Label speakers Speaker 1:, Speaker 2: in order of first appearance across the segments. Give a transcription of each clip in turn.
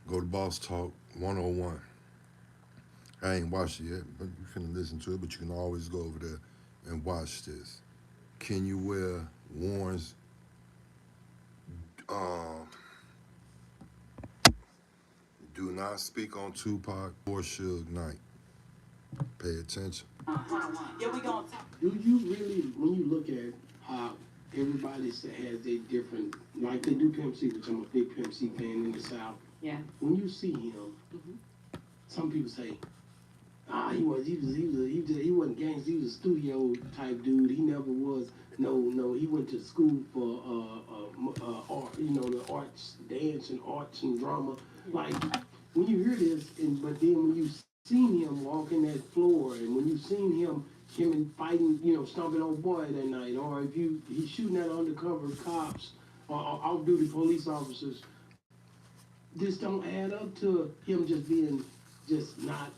Speaker 1: Go to Boss Talk 101. I ain't watched it yet, but you can listen to it. But you can always go over there and watch this. Can you wear warns? Um, do not speak on Tupac or Suge Knight. Pay attention.
Speaker 2: Yeah, we gonna talk. Do you really, when you look at how everybody has their different, like they do Pimp C, which I'm a big Pimp C fan in the South. Yeah. When you see him, some people say, he wasn't gangster. He was a studio type dude. He never was. No, he went to school for art. You know, the arts, dance and arts and drama. Like when you hear this, but then when you seen him walking that floor, and when you seen him and fighting, stomping old boy that night, or if he's shooting at undercover cops or off-duty police officers, this don't add up to him just being just not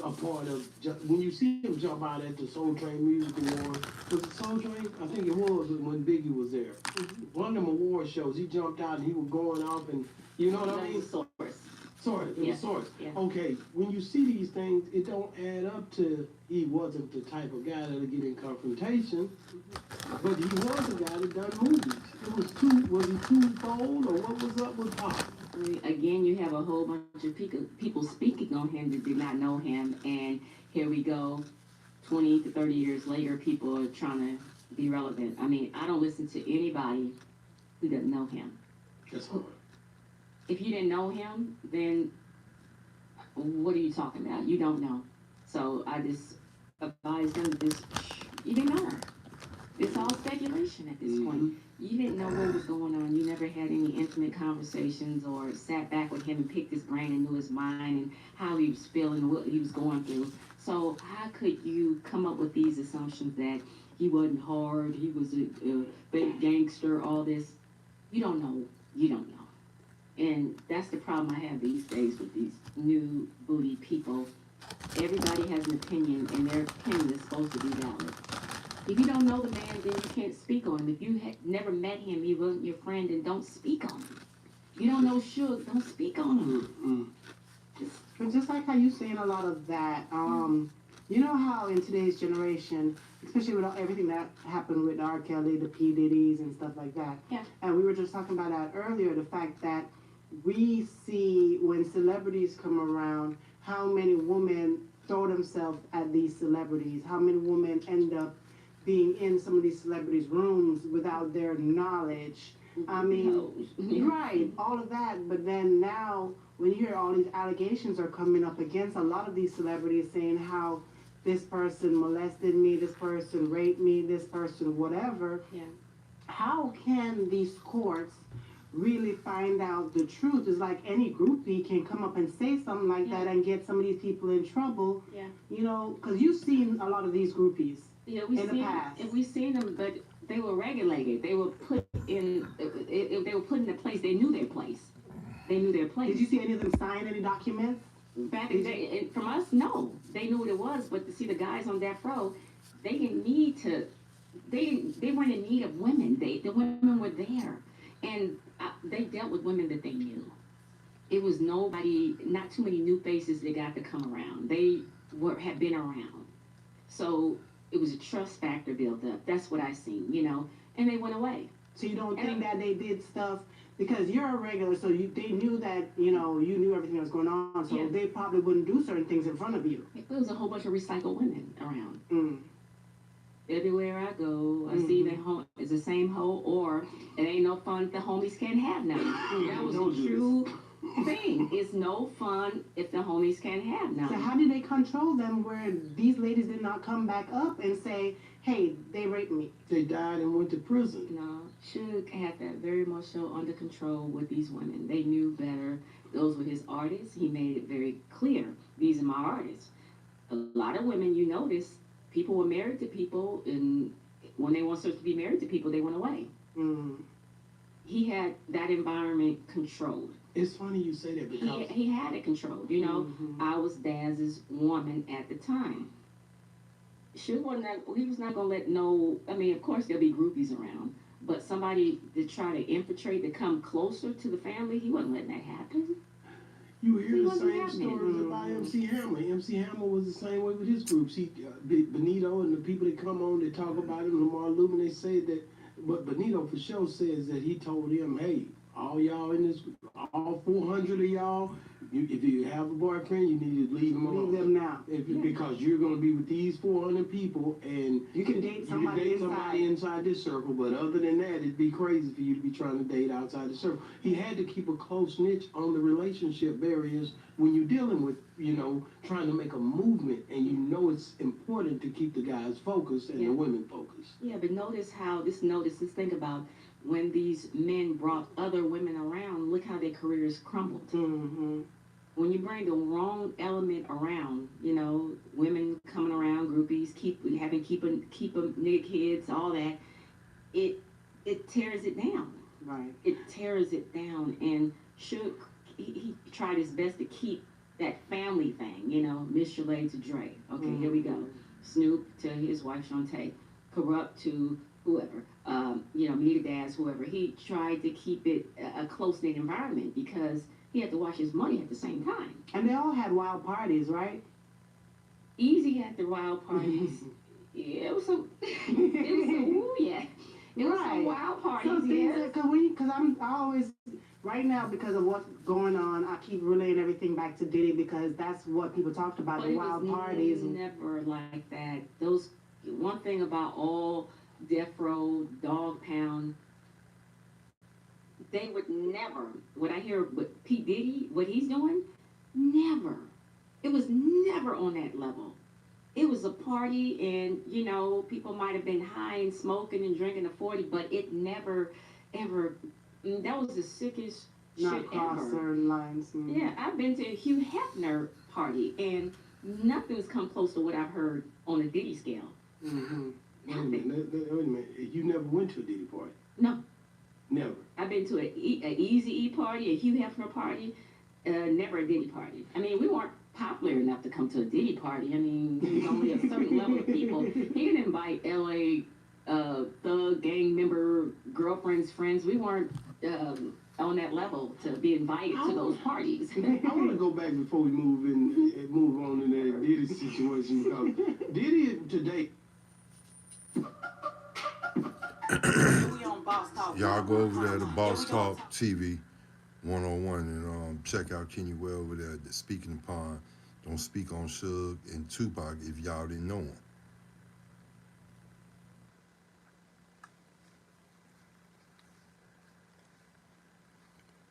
Speaker 2: a part of. When you see him jump out at the Soul Train Music Award, was it Soul Train? I think it was when Biggie was there. One of them award shows, he jumped out and he was going off, and you know what I mean. Source. It was Source. Yeah. Okay, when you see these things, it don't add up to he wasn't the type of guy that'll get in confrontation, but he was a guy that done movies. Was he twofold, or what was up with Pop?
Speaker 3: Again, you have a whole bunch of people speaking on him that did not know him, and here we go, 20 to 30 years later, people are trying to be relevant. I mean, I don't listen to anybody who doesn't know him.
Speaker 2: That's hard.
Speaker 3: If you didn't know him, then what are you talking about? You don't know. So I just advise them to just, you didn't know. It's all speculation at this point. You didn't know what was going on. You never had any intimate conversations or sat back with him and picked his brain and knew his mind and how he was feeling and what he was going through. So how could you come up with these assumptions that he wasn't hard, he was a big gangster, all this? You don't know. You don't know. And that's the problem I have these days with these new booty people. Everybody has an opinion, and their opinion is supposed to be valid. If you don't know the man, then you can't speak on him. If you never met him, he wasn't your friend, then don't speak on him. You don't know Suge, don't speak on him.
Speaker 4: But just like how you saying a lot of that, you know how in today's generation, especially with everything that happened with R. Kelly, the P. Diddy's and stuff like that.
Speaker 3: Yeah.
Speaker 4: And we were just talking about that earlier, the fact that we see when celebrities come around, how many women throw themselves at these celebrities, how many women end up being in some of these celebrities' rooms without their knowledge. I mean, right, all of that. But then now, when you hear all these allegations are coming up against a lot of these celebrities saying how this person molested me, this person raped me, this person whatever, how can these courts really find out the truth? It's like any groupie can come up and say something like that and get some of these people in trouble.
Speaker 3: Yeah.
Speaker 4: You know, because you've seen a lot of these groupies in the past.
Speaker 3: And we've seen them, but they were regulated. They were put in. They were put in a place. They knew their place. They knew their place.
Speaker 4: Did you see any of them sign any documents?
Speaker 3: Back in the day, and from us, no. They knew what it was, but to see the guys on death row, they didn't need to. They weren't in need of women. The women were there, and they dealt with women that they knew. It was nobody, not too many new faces that got to come around. They had been around, so it was a trust factor built up. That's what I seen, and they went away.
Speaker 4: So you don't think that they did stuff because you're a regular, so they knew that you knew everything that was going on, so they probably wouldn't do certain things in front of you.
Speaker 3: There was a whole bunch of recycled women around. Everywhere I go, I see that it's the same hoe, or it ain't no fun if the homies can't have none. That was a true thing. It's no fun if the homies can't have none.
Speaker 4: So how did they control them where these ladies did not come back up and say, hey, they raped me?
Speaker 2: They died and went to prison.
Speaker 3: No, Suge had that very much so under control with these women. They knew better. Those were his artists. He made it very clear. These are my artists. A lot of women, you notice, people were married to people, and when they weren't supposed to be married to people, they went away. He had that environment controlled.
Speaker 2: It's funny you say that because
Speaker 3: he had it controlled. I was Daz's woman at the time. He was not gonna let no. I mean, of course there'll be groupies around, But somebody to try to infiltrate, to come closer to the family, he wasn't letting that happen.
Speaker 2: You hear
Speaker 3: He
Speaker 2: the
Speaker 3: wasn't
Speaker 2: same
Speaker 3: happening.
Speaker 2: stories about MC Hammer. MC Hammer was the same way with his groups. Benito and the people that come on, they talk about him. Lamar Lubin, they said that, but Benito for sure says that he told him, hey, all y'all in this, all 400 of y'all, if you have a boyfriend, you need to leave them alone.
Speaker 4: Leave them now.
Speaker 2: Because you're going to be with these 400 people, and
Speaker 4: You can date somebody
Speaker 2: inside this circle, but other than that, it'd be crazy for you to be trying to date outside the circle. He had to keep a close niche on the relationship barriers when you're dealing with, trying to make a movement, and it's important to keep the guys focused and the women focused.
Speaker 3: Yeah, but notice, just think about when these men brought other women around, look how their careers crumbled.
Speaker 4: Mm-hmm.
Speaker 3: When you bring the wrong element around, women coming around, groupies, keep them nigga kids, all that, it tears it down.
Speaker 4: Right.
Speaker 3: It tears it down, and he tried his best to keep that family thing, Miss Chalet to Dre. Okay, here we go. Snoop to his wife Shantae, Corrupt to whoever, Meet Daz, whoever. He tried to keep it a close-knit environment because he had to watch his money at the same time.
Speaker 4: And they all had wild parties, right?
Speaker 3: Easy had the wild parties. Yeah, it was some, yeah. It was some wild parties,
Speaker 4: Because I always, right now, because of what's going on, I keep relaying everything back to Diddy because that's what people talked about,
Speaker 3: but
Speaker 4: the wild parties.
Speaker 3: It was never like that. One thing about all Death Row, Dog Pound, they would never, what I hear with P. Diddy, what he's doing, never. It was never on that level. It was a party and, people might have been high and smoking and drinking a 40, but it never, ever, that was the sickest shit
Speaker 4: cross
Speaker 3: ever.
Speaker 4: certain lines. Mm-hmm.
Speaker 3: Yeah, I've been to a Hugh Hefner party and nothing's come close to what I've heard on a Diddy scale.
Speaker 2: Mm-hmm. Wait a
Speaker 3: Nothing.
Speaker 2: minute. You never went to a Diddy party?
Speaker 3: No.
Speaker 2: Never.
Speaker 3: I've been to an Easy E party, a Hugh Hefner party, never a Diddy party. I mean, we weren't popular enough to come to a Diddy party. I mean, there was only a certain level of people. He didn't invite L.A. Thug gang member girlfriends, friends. We weren't on that level to be invited to those parties.
Speaker 2: I want to go back before we move on in that Diddy situation because Diddy today.
Speaker 1: Y'all go over there to Boss Talk TV 101 and check out Kenny Well over there speaking upon Don't Speak on Suge and Tupac if y'all didn't know him.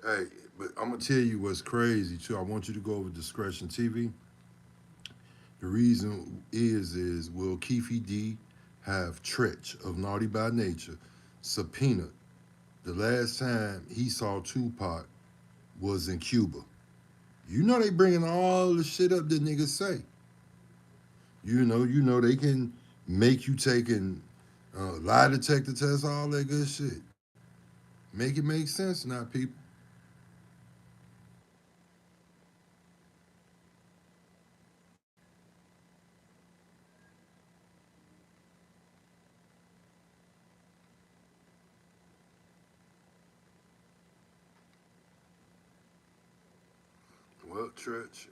Speaker 1: Hey, but I'm gonna tell you what's crazy too. I want you to go over Discretion TV. The reason is will Keefe D have Tretch of Naughty by Nature subpoenaed the last time he saw Tupac was in Cuba. They bringing all the shit up that niggas say. They can make you take lie detector tests, all that good shit. Make it make sense now, people. Well, Tretch.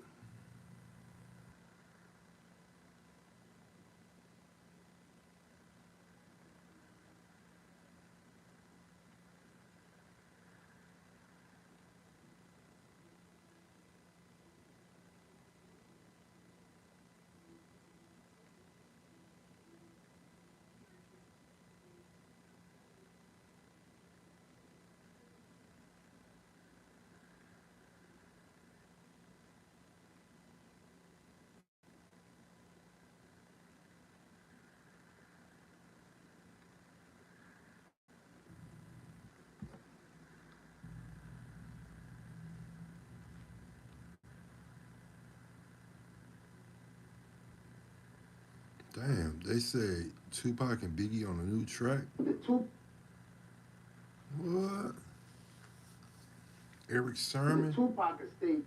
Speaker 1: Damn, they say Tupac and Biggie on a new track. What? Eric Sermon?
Speaker 5: Tupac estate,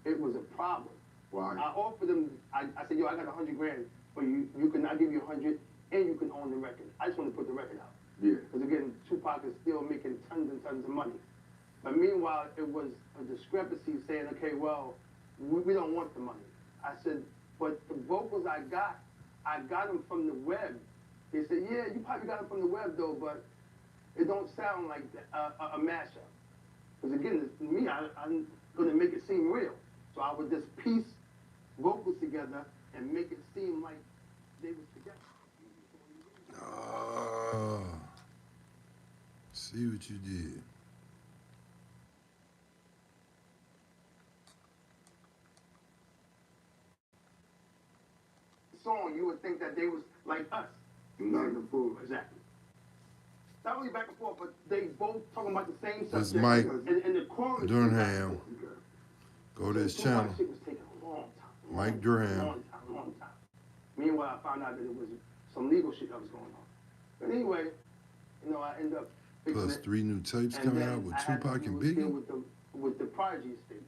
Speaker 5: it was a problem.
Speaker 1: Why?
Speaker 5: I offered them, I said, yo, I got $100 grand for you. You can, I give you 100 and you can own the record. I just want to put the record out.
Speaker 6: Yeah.
Speaker 5: Because again, Tupac is still making tons and tons of money. But meanwhile, it was a discrepancy saying, okay, well, we don't want the money. I said, but the vocals I got them from the web. They said, yeah, you probably got them from the web though, but it don't sound like a mashup. Because again, to me, I'm gonna make it seem real. So I would just piece vocals together and make it seem like they was together.
Speaker 1: Ah, see what you did.
Speaker 5: Song, you would think that they was like us.
Speaker 6: Back and forth.
Speaker 5: Exactly. Not only back and forth, but they both talking about the same
Speaker 1: This
Speaker 5: subject.
Speaker 1: Mike
Speaker 5: and the chorus.
Speaker 1: Durham. Go to his
Speaker 5: So
Speaker 1: channel.
Speaker 5: Shit was taking a long time.
Speaker 1: Mike Durham.
Speaker 5: Long time. Meanwhile, I found out that it was some legal shit that was going on. But anyway, you know, I end up fixing
Speaker 1: Plus
Speaker 5: it.
Speaker 1: 3 new tapes
Speaker 5: And
Speaker 1: coming
Speaker 5: then
Speaker 1: out with
Speaker 5: I had to
Speaker 1: Tupac and
Speaker 5: deal
Speaker 1: Biggie.
Speaker 5: with the Prodigy estate,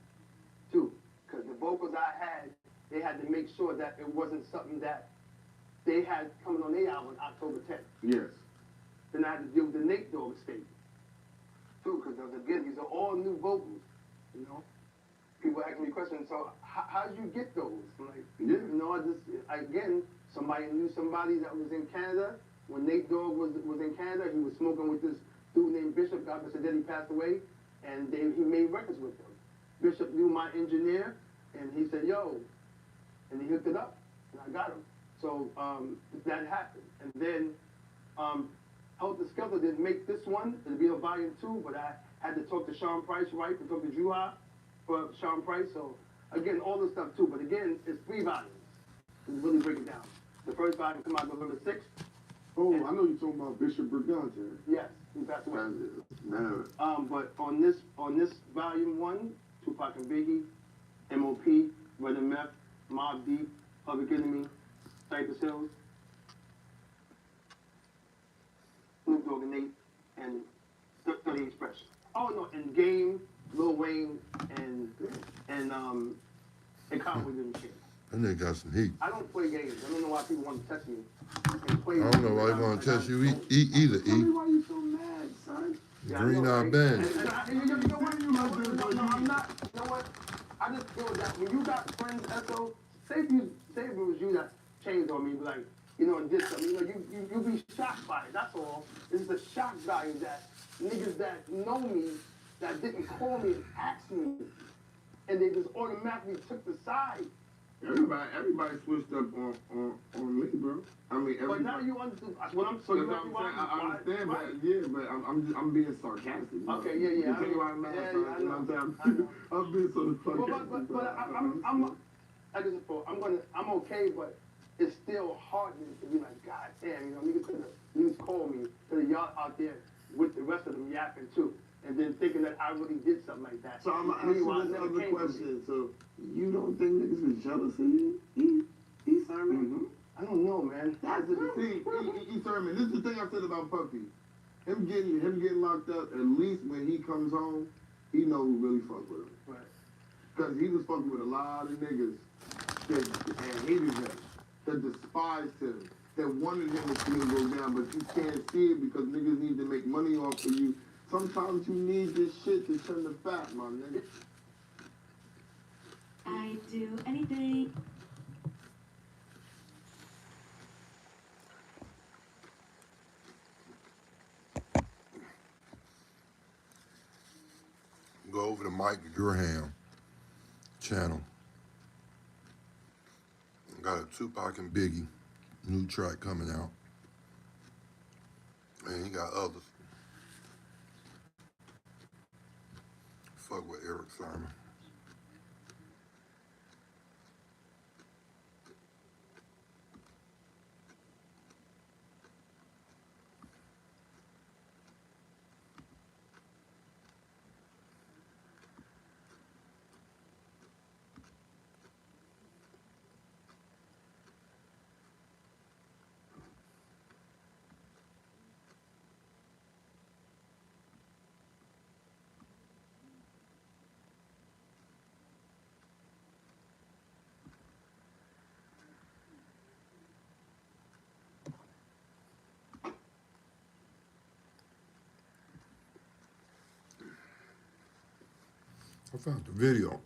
Speaker 5: too. Because the vocals I had, they had to make sure that it wasn't something that they had coming on their album October 10th.
Speaker 6: Yes.
Speaker 5: Then I had to deal with the Nate Dogg estate, too. Because again, these are all new vocals, you know. People asking me questions, so how did you get those? I'm like,
Speaker 6: Yeah.
Speaker 5: you know, again, somebody knew somebody that was in Canada. When Nate Dogg was in Canada, he was smoking with this dude named Bishop. God forbid he passed away, and he made records with them. Bishop knew my engineer, and he said, yo, and he hooked it up, and I got him. So that happened. And then Helter Skelter didn't make this one. It'll be a volume 2, but I had to talk to Sean Price, right, to talk to Drew Ha for Sean Price. So again, all this stuff too. But again, it's 3 volumes. To really break it down. The first volume come out November 6th.
Speaker 6: Oh, I know you're talking about Bishop Brigante.
Speaker 5: Yes, he passed away.
Speaker 6: Man.
Speaker 5: But on this volume 1, Tupac and Biggie, M.O.P., Red and Meth, Mobb Deep, Public Enemy, Cypress Hills, Snoop Dogg and Nate, and 30 Express. Oh no, and Game, Lil Wayne, and Conway the Machine.
Speaker 1: That nigga got some heat.
Speaker 5: I don't play games. I don't know why people want to test me. And play
Speaker 1: I don't know why you want to test you either,
Speaker 6: Tell me
Speaker 1: E.
Speaker 6: why you so mad, son.
Speaker 5: Yeah, I
Speaker 1: Green
Speaker 5: know,
Speaker 1: Eye
Speaker 5: right?
Speaker 1: Band.
Speaker 5: And you know what? You know what? No, I'm not. You know what? I just feel that when you got friends, Esso, say if it was you that changed on me, like, you know, and did something, you know, you be shocked by it. That's all. It's the shock value that niggas that know me, that didn't call me and ask me, and they just automatically took the side.
Speaker 6: Everybody switched up on me, bro. I mean, everybody.
Speaker 5: But now you understand. That's what I'm. So
Speaker 6: That's
Speaker 5: you
Speaker 6: what I'm saying. I understand,
Speaker 5: right.
Speaker 6: but yeah, but I'm being sarcastic. You know?
Speaker 5: Okay, yeah.
Speaker 6: You
Speaker 5: I
Speaker 6: tell me
Speaker 5: know.
Speaker 6: why I'm mad,
Speaker 5: Yeah,
Speaker 6: son.
Speaker 5: I
Speaker 6: You know
Speaker 5: know.
Speaker 6: what I'm
Speaker 5: I
Speaker 6: saying?
Speaker 5: know.
Speaker 6: I'm being so sarcastic.
Speaker 5: But I'm okay, but it's still heartening to be like, God damn, you know, niggas call me, so y'all out there with the rest of them yapping too, and then thinking that I really did something like that.
Speaker 6: So I'm gonna ask
Speaker 5: Meanwhile,
Speaker 6: you
Speaker 5: it
Speaker 6: this
Speaker 5: never
Speaker 6: other
Speaker 5: came to me.
Speaker 6: question. So you don't think niggas was jealous of you? E Sermon?
Speaker 5: I don't know, man.
Speaker 6: That's the thing. E Sermon. This is the thing I said about Puffy. Him getting locked up. At least when he comes home, he know who really fuck with him.
Speaker 5: Right.
Speaker 6: Cause he was fucking with a lot of niggas that hated him, that despised him, that wanted him to see him go down, but you can't see it because niggas need to make money off of you. Sometimes you need this shit to turn the fat, my nigga.
Speaker 7: I do anything.
Speaker 1: Go over to Mike Durham channel. Got a Tupac and Biggie new track coming out. And he got others. Fuck with Eric Simon. I found the video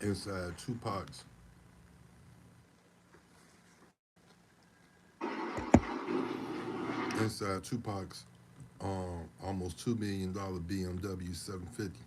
Speaker 1: inside Tupac's almost $2 million BMW 750.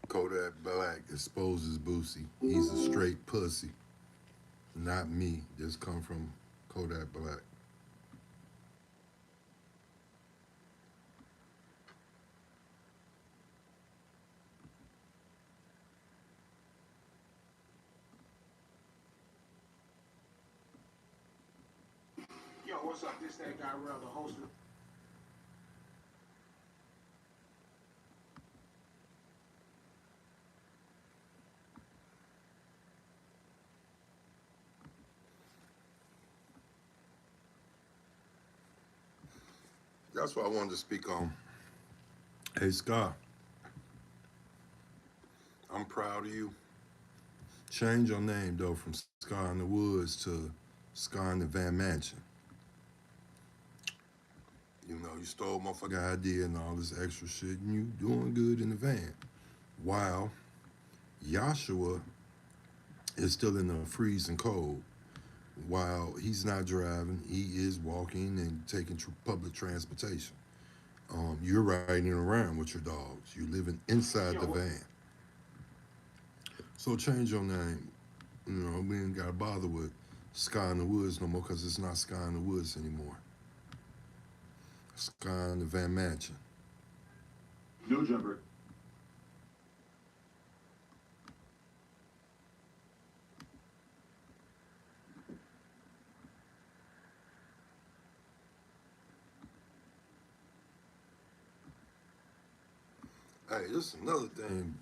Speaker 1: Kodak Black exposes Boosie. He's a straight pussy. Not me. This come from Kodak Black.
Speaker 2: Yo, what's up? This that guy Rel, the host of
Speaker 1: That's what I wanted to speak on. Hey, Scott, I'm proud of you. Change your name, though, from Scar in the Woods to Scar in the Van Mansion. You know, you stole motherfucking idea and all this extra shit, and you doing good in the van. While Joshua is still in the freezing cold. While he's not driving, he is walking and taking public transportation. You're riding around with your dogs. You're living inside the van. So change your name. You know, we ain't got to bother with Sky in the Woods no more because it's not Sky in the Woods anymore. Sky in the Van Mansion.
Speaker 6: No jumper.
Speaker 1: Hey, this is another thing.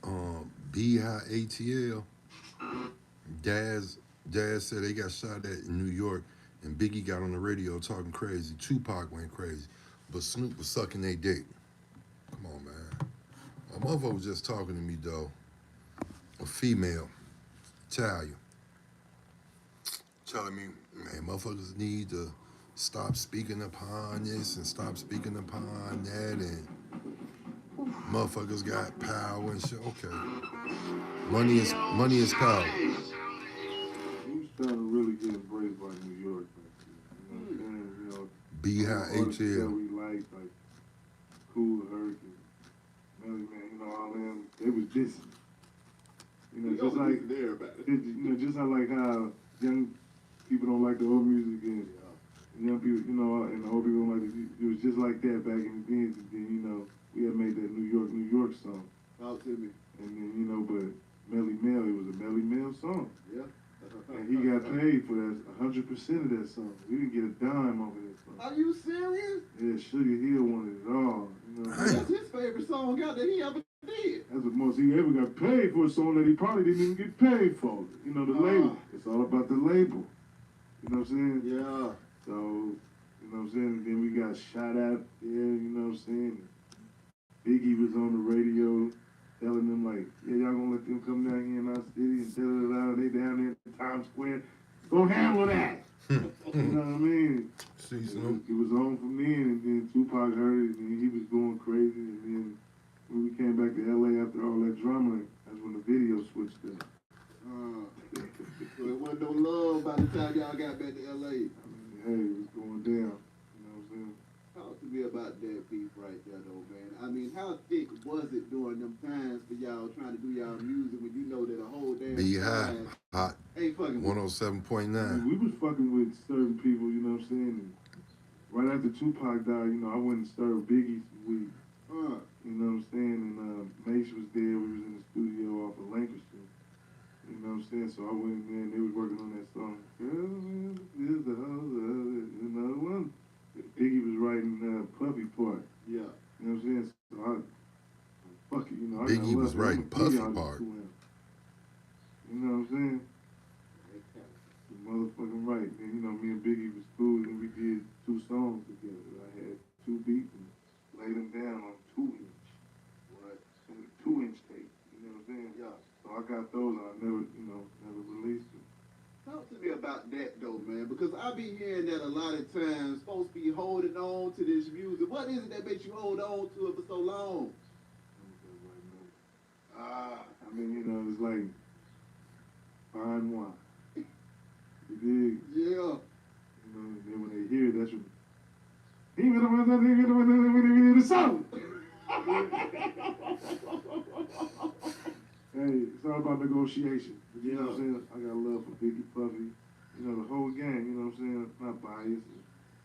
Speaker 1: BIATL. Dad said they got shot at in New York, and Biggie got on the radio talking crazy. Tupac went crazy, but Snoop was sucking their dick. Come on, man. A motherfucker was just talking to me, though. A female, Italian, telling me, man, motherfuckers need to stop speaking upon this and stop speaking upon that, and motherfuckers got power and shit. Okay. Money is power.
Speaker 6: He's starting to really get embraced by New York. You know what I'm saying? You know, artists that
Speaker 1: BIATL.
Speaker 6: we like Cool Herc and Melly Man, you know, all them, they was dissing. You know, just like just how young people don't like the old music and young people, you know, and the old people don't like it. It was just like that back in the days. And then, you know, we had made that New York song.
Speaker 5: Talk to me.
Speaker 6: And then, you know, but Melly Mel, it was a Melly Mel song.
Speaker 5: Yeah.
Speaker 6: And he got paid for that, 100% of that song. We didn't get a dime off of that song.
Speaker 5: Are you serious?
Speaker 6: Yeah, Sugar Hill wanted it all. You know,
Speaker 5: That's his favorite song out that he ever did.
Speaker 6: that's what most he ever got paid for, a song that he probably didn't even get paid for. You know, the label. It's all about the label. You know what I'm saying?
Speaker 5: Yeah.
Speaker 6: So, you know what I'm saying? Then we got shot at there, you know what I'm saying? Biggie was on the radio telling them like, yeah, y'all gonna let them come down here in our city and da-da-da-da, they down there in Times Square. Go handle that. You know what I mean? It was on from then, and then Tupac heard it, and he was going crazy, and then when we came back to LA after all that drama, that's when the video switched up.
Speaker 5: So it wasn't no love by the time y'all got back to LA.
Speaker 6: Hey, it was going down. You know what I'm saying?
Speaker 5: Talk to me about that beef right there, though, man. I mean, how thick was it during them times for y'all trying to do y'all music when you know that a whole damn
Speaker 1: Be hot.
Speaker 5: ain't fucking
Speaker 1: 107.9.
Speaker 6: We was fucking with certain people, you know what I'm saying? And
Speaker 8: right after Tupac died, you know, I went and stirred Biggie some weed.
Speaker 6: Uh,
Speaker 8: You know what I'm saying? And Mace was there. We was in the studio off of Lancaster. You know what I'm saying? So I went in there and they was working on that song. Girl, is the house of it, another one. Biggie was writing Puffy part.
Speaker 6: yeah.
Speaker 8: You know what I'm saying? So I, fuck it, you know.
Speaker 1: Biggie was writing Puffy part.
Speaker 8: You know what I'm saying? The motherfucking right, man. You know, me and Biggie was cool and we did 2 songs together. I had 2 beats and laid them down on 2-inch.
Speaker 6: Right.
Speaker 8: And a 2-inch tape. You know what I'm saying?
Speaker 6: Yeah.
Speaker 8: So I got those and I never released them.
Speaker 6: Talk to me about that though, man, because I be hearing that a lot of times folks be holding on to this music. What is it that makes you hold on to it for so long?
Speaker 8: I mean, you know, it's like fine wine. You dig?
Speaker 6: Yeah.
Speaker 8: You know, and then when they hear it, that's what. The song. Hey, it's all about negotiation. You know what I'm saying? I got love for Biggie, Puffy, you know, the whole gang, you know what I'm saying? Not biased.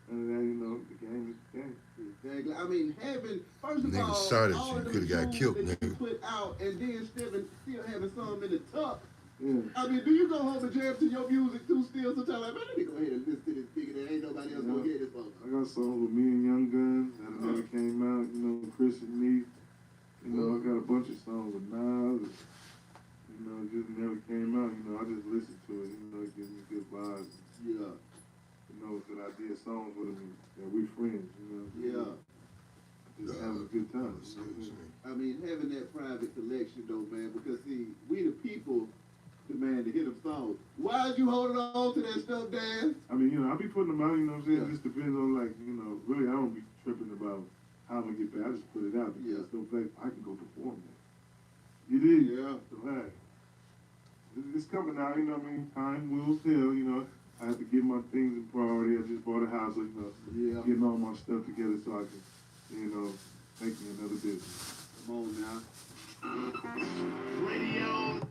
Speaker 8: None of that, you know, the game is the game.
Speaker 6: Exactly. I mean, having, first of
Speaker 1: Nigga
Speaker 6: all,
Speaker 1: shot at
Speaker 6: all
Speaker 1: you,
Speaker 6: of them
Speaker 1: coulda got
Speaker 6: jewels
Speaker 1: killed,
Speaker 6: that you
Speaker 1: nigga.
Speaker 6: put out and then still having some in the tuck.
Speaker 8: Yeah.
Speaker 6: I mean, do you go home and jam to your music too still sometimes? Like, man, let me go ahead and listen to this nigga that ain't nobody else gonna hear this song.
Speaker 8: I got songs with me and Young Guns that never came out, you know, Chris and me. You know, I got a bunch of songs with Nas. You know, it just never came out. You know, I just listened to it. You know, it gives me good vibes.
Speaker 6: Yeah.
Speaker 8: You know, that I did songs with him and that we friends. You know.
Speaker 6: Yeah.
Speaker 8: Just having a good time.
Speaker 1: Excuse me.
Speaker 6: I mean, having that private collection though, man, because see, we the people demand to hear them songs. Why is you holding on to that stuff, Dan?
Speaker 8: I mean, you know, I be putting them out. You know what I'm saying?
Speaker 6: Yeah.
Speaker 8: It just depends on, like, you know, really, I don't be tripping about how I'm gonna get paid. I just put it out because
Speaker 6: Yeah.
Speaker 8: the fact I can go perform that. You did?
Speaker 6: Yeah.
Speaker 8: So, hey, it's coming out. You know what I mean? Time will tell. You know, I have to get my things in priority. I just bought a house, so, you know,
Speaker 6: Yeah.
Speaker 8: getting all my stuff together so I can, you know, make me another business.
Speaker 6: Come on now. Radio